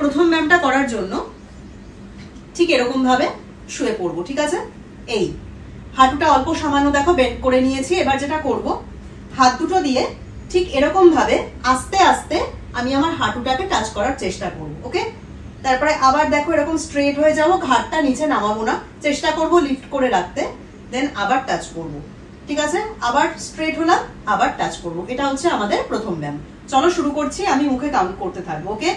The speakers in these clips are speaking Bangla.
প্রথম ব্যায়ামটা করার জন্য ঠিক এরকম ভাবে শুয়ে পড়বো, ঠিক আছে? এই হাঁটুটা অল্প সামান্য দেখো বেন্ড করে নিয়েছি। এবার যেটা করব, হাত দুটো দিয়ে ঠিক এরকম ভাবে আস্তে আস্তে আমি আমার হাঁটুটাকে টাচ করার চেষ্টা করব। ওকে, তারপরে আবার দেখো এরকম স্ট্রেট হয়ে যাবো, ঘাড়টা নিচে নামাবো না, চেষ্টা করব লিফট করে রাখতে, দেন আবার টাচ করব। ঠিক আছে, আবার স্ট্রেট হলাম, আবার টাচ করব। এটা হচ্ছে আমাদের প্রথম ব্যায়াম। চলো শুরু করছি, আমি মুখে কাউন্ট করতে থাকবো। ওকে,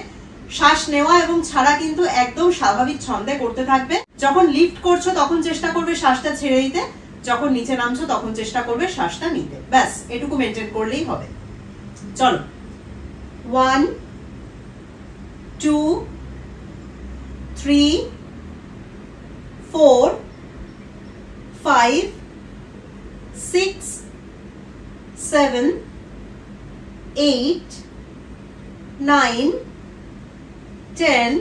শ্বাস নেওয়া এবং ছাড়া কিন্তু একদম স্বাভাবিক ছন্দে করতে থাকবে। যখন লিফট করছো তখন চেষ্টা করবে শ্বাসটা ছেড়ে দিতে, যখন নিচে নামছো তখন চেষ্টা করবে শ্বাসটা নিতে। ব্যাস এটুকু মেনটেন করলেই হবে। চলো, 1 2 3 4 5 6 7 8 9 10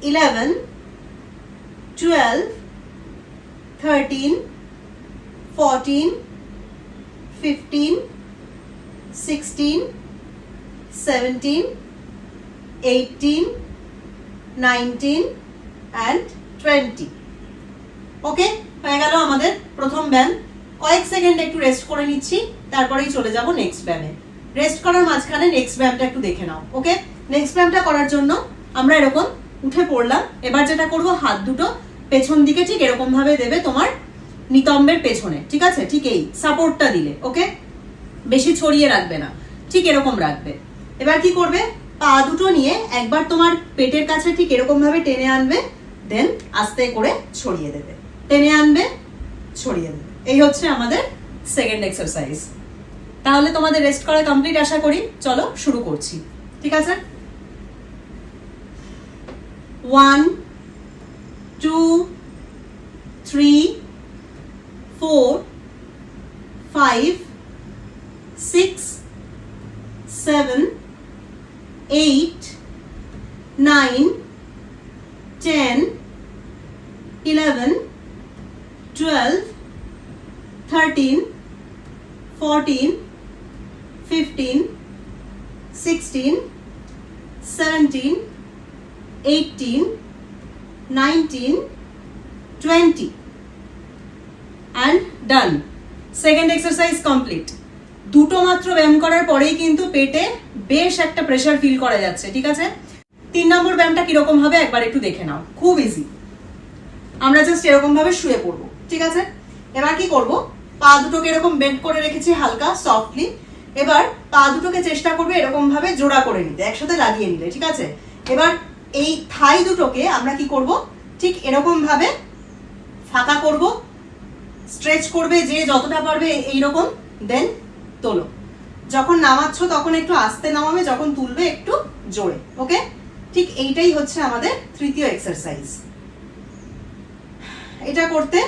11 12 13 14 15 16 17 18 19 and 20। ওকে, হয়ে গেল আমাদের প্রথম ব্যায়াম। কয়েক সেকেন্ড একটু রেস্ট করে নিচ্ছি, তারপরেই চলে যাব নেক্সট ব্যায়ামে। রেস্ট করার মাঝখানে নেক্সট ব্যায়ামটা একটু দেখে নাও। ওকে, নেক্সট ব্যায়ামটা করার জন্য আমরা এরকম উঠে পড়লাম। এবার যেটা করব, হাত দুটো পেছন দিকে ঠিক এরকম ভাবে দেবে তোমার নিতম্বের পেছনে, ঠিক আছে? ঠিক এই সাপোর্টটা দিলে। ওকে, বেশি ছড়িয়ে রাখবে না, ঠিক এরকম রাখবে। এবার কি করবে, পা দুটো নিয়ে একবার তোমার পেটের কাছে ঠিক এরকম ভাবে টেনে আনবে, দেন আস্তে করে ছড়িয়ে দেবে, টেনে আনবে, ছড়িয়ে দেবে। এই হচ্ছে আমাদের সেকেন্ড এক্সারসাইজ। তাহলে তোমাদের রেস্ট করা কমপ্লিট আশা করি। চলো শুরু করছি, ঠিক আছে? 1 2 3 4 5 6 7 8 9 10 11 12 13 14 15 16 17 18 19 20 and done। Second exercise complete. দুটো মাত্র ব্যায়াম করার পরেই কিন্তু পেটে বেশ একটা প্রেসার ফিল করা যাচ্ছে, ঠিক আছে? 3 নম্বর ব্যায়ামটা কিরকম হবে একবার একটু দেখে নাও, খুব ইজি। আমরা জাস্ট এরকম ভাবে শুয়ে পড়বো, ঠিক আছে? এবার কি করব, পা দুটোকে এরকম বেন্ড করে রেখেছি হালকা সফটলি। এবার পা দুটোকে চেষ্টা করবে এরকম ভাবে জোড়া করে নিতে, একসাথে লাগিয়ে নিলে, ঠিক আছে? এবার এই থাই দুটোকে আমরা কি করব, ঠিক এরকম ভাবে ফাঁকা করব, স্ট্রেচ করবে যে যতটা পারবে এইরকম, দেন তোলো। যখন নামাচ্ছ তখন একটু আস্তে নামাবে, যখন তুলবে একটু জোরে। ওকে, ঠিক এইটাই হচ্ছে আমাদের তৃতীয় এক্সারসাইজ। এটা করতে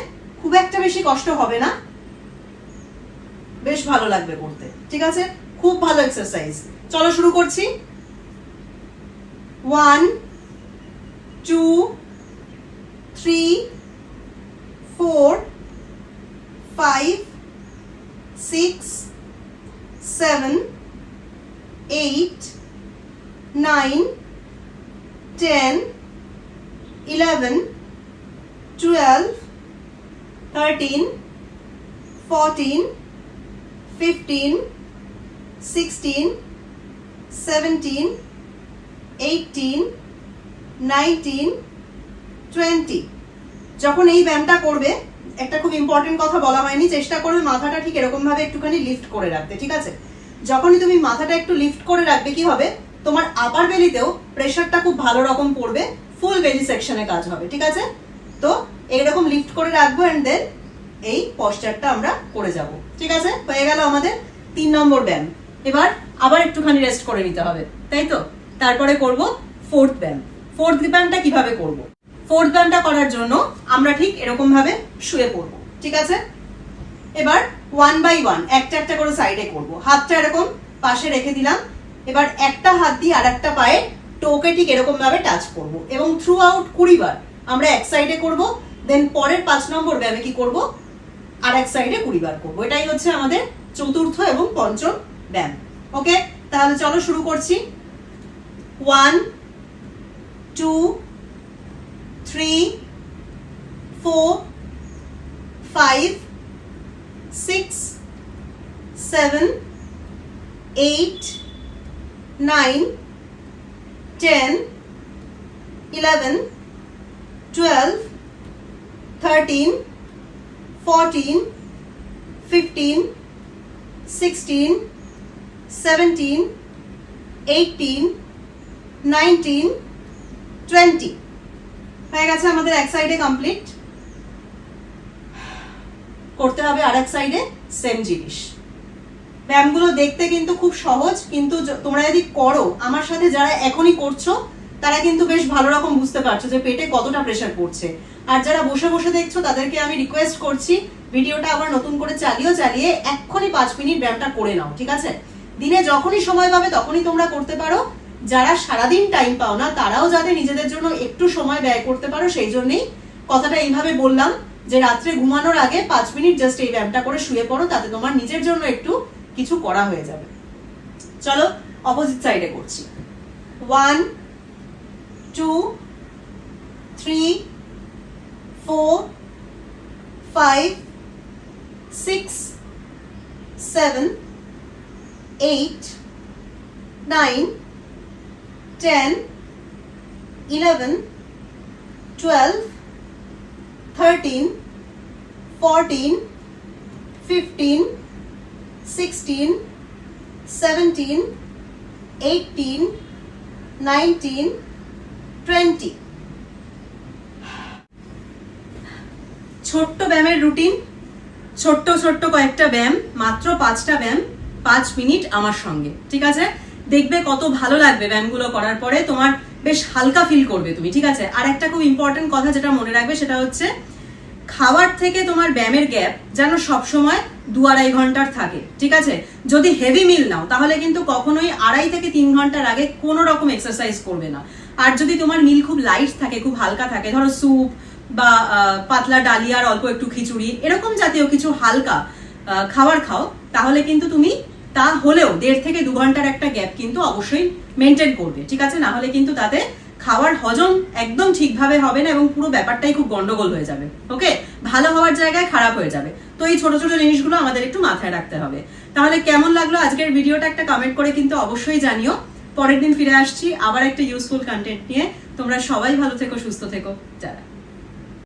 খুব একটা বেশি কষ্ট হবে না, বেশ ভালো লাগবে করতে, ঠিক আছে? খুব ভালো এক্সারসাইজ। চলো শুরু করছি। 1 2 3 4 5 6 7 8 9 10 11 12 13 14 15 16 17 18 19 20। যখন এই ব্যায়ামটা করবে, একটা খুব ইম্পর্টেন্ট কথা বলা হয়নি, চেষ্টা করবে মাথাটা ঠিক এরকম ভাবে একটুখানি লিফট করে রাখতে, ঠিক আছে? যখনই তুমি মাথাটা একটু লিফট করে রাখবে কি হবে, তোমার আপার বেলিতেও প্রেশারটা খুব ভালো রকম পড়বে, ফুল বেলি সেকশনে কাজ হবে, ঠিক আছে? তো এইরকম লিফট করে রাখবো এন্ড দেন এই পশ্চারটা আমরা করে যাব, ঠিক আছে? হয়ে গেল আমাদের 3 নম্বর ব্যায়াম। এবার আবার একটুখানি রেস্ট করে নিতে হবে, তাই তো? তারপরে করব ফোর্থ ব্যায়াম। ফোর্থ ব্যায়ামটা কিভাবে করব? ফোর্থ ব্যায়ামটা করার জন্য আমরা ঠিক এরকম ভাবে শুয়ে পড়ব, ঠিক আছে? এবার 1 বাই 1 একটা একটা করে সাইডে করব। হাতটা এরকম পাশে রেখে দিলাম। এবার একটা হাত দিয়ে আর একটা পায়ে টোকে ঠিক এরকম ভাবে টাচ করব এবং থ্রু আউট 20 বার আমরা এক সাইডে করব। দেন পরের 5 নম্বর ব্যায়ামে কি করব, আর এক সাইডে 20 বার করব। এটাই হচ্ছে আমাদের চতুর্থ এবং পঞ্চম ব্যায়াম। ওকে, তাহলে চলো শুরু করছি। 1 2, 3, 4, 5, 6, 7, 8, 9, 10, 11, 12, 13, 14, 15, 16, 17, 18, 19, 20 হয়ে গেছে আমাদের এক সাইডে কমপ্লিট। করতে হবে আরেক সাইডে সেম জিনিস। ব্যায়ামগুলো দেখতে কিন্তু খুব সহজ, কিন্তু তোমরা যদি করো, আমার সাথে যারা এখনই করছো তারা কিন্তু বেশ ভালো রকম বুঝতে পারছো যে পেটে কতটা প্রেসার পড়ছে। আর যারা বসে বসে দেখছো তাদেরকে আমি রিকোয়েস্ট করছি ভিডিওটা আবার নতুন করে চালিয়ে এক্ষুনি 5 মিনিট ব্যায়ামটা করে নাও, ঠিক আছে? দিনে যখনই সময় পাবে তখনই তোমরা করতে পারো। যারা সারাদিন টাইম পাও না তারাও যাতে নিজেদের জন্য একটু সময় ব্যয় করতে পারো, সেই জন্যই কথাটা এইভাবে বললাম যে রাত্রে ঘুমানোর আগে 5 মিনিট জাস্ট এই ব্যায়ামটা করে শুয়ে পড়ো, তাতে তোমার নিজের জন্য একটু কিছু করা হয়ে যাবে। চলো অপোজিট সাইডে করছি। 1, 2, 3, 4, 5, 6, 7, 8, 9, 10, 11, 12, 13, 14, 15, 16, 17, 18, 19, 20 ছোট্ট ব্যায়ামের রুটিন, ছোট্ট ছোট্ট কয়েকটা ব্যায়াম, মাত্র 5টা ব্যায়াম, 5 মিনিট আমার সঙ্গে, ঠিক আছে? দেখবে কত ভালো লাগবে ব্যায়ামগুলো করার পরে, তোমার বেশ হালকা ফিল করবে তুমি, ঠিক আছে? আর একটা খুব ইম্পর্টেন্ট কথা যেটা মনে রাখবে সেটা হচ্ছে খাবার থেকে তোমার ব্যায়ামের গ্যাপ যেন সবসময় 2-2.5 ঘন্টার থাকে, ঠিক আছে? যদি হেভি মিল নাও তাহলে কিন্তু কখনোই 2.5 থেকে 3 ঘন্টার আগে কোনো রকম এক্সারসাইজ করবে না। আর যদি তোমার মিল খুব লাইট থাকে, খুব হালকা থাকে, ধরো স্যুপ বা পাতলা ডালিয়ার অল্প একটু খিচুড়ি, এরকম জাতীয় কিছু হালকা খাবার খাও, তাহলে কিন্তু তুমি তা হলেও 1.5 থেকে 2 ঘন্টার একটা গ্যাপ কিন্তু অবশ্যই মেনটেন করবে, ঠিক আছে? না হলে কিন্তু তাতে খাবার হজম একদম ঠিকভাবে হবে না এবং পুরো ব্যাপারটাই খুব গন্ডগোল হয়ে যাবে। ওকে, ভালো হওয়ার জায়গায় খারাপ হয়ে যাবে। তো এই ছোট ছোট জিনিসগুলো আমাদের একটু মাথায় রাখতে হবে। তাহলে কেমন লাগলো আজকের ভিডিওটা একটা কমেন্ট করে কিন্তু অবশ্যই জানিও। পরের দিন ফিরে আসছি আবার একটা ইউজফুল কন্টেন্ট নিয়ে। তোমরা সবাই ভালো থেকো, সুস্থ থেকো যারা।